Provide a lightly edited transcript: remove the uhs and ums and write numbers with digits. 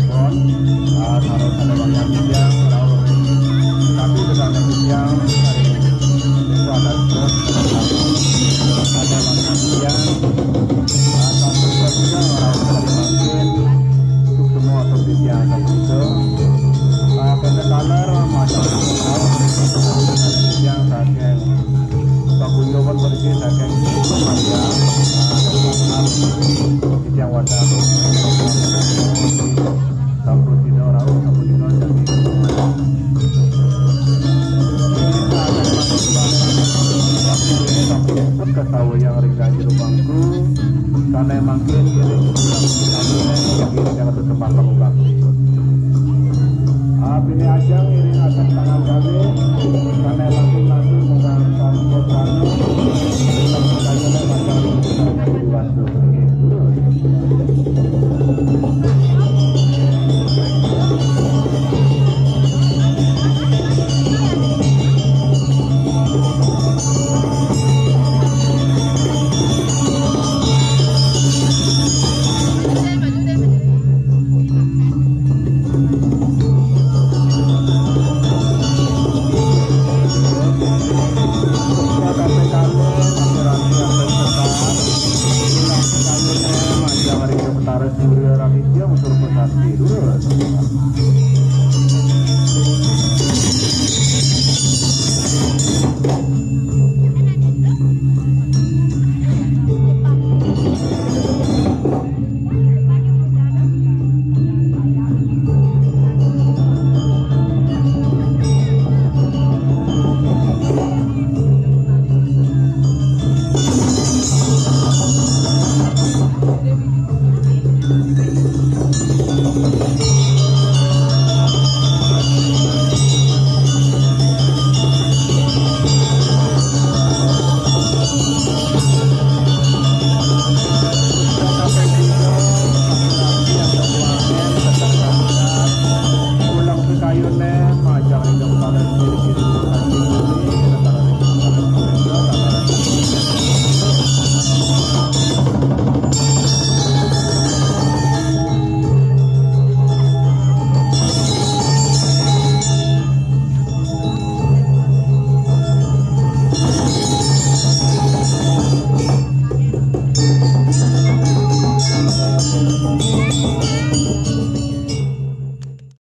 pon harus ada banyak yang rawuh tapi dengan yang itu ada terus ada banyak yang atau juga rawuh dari masjid untuk semua topik yang ada itu kena kaler macam yang saking paguyuban bersih saking maja yang wadah sampai dino rawuh sampai dino jadi ketahui yang ringga jeruk bangku karena makin iring yang berkembang kamu bangku ini aja iring akan tangan kami karena langsung mengangkat kotanya dalam kayanya macam dibantu Surya Ramitya unsur pesat tidur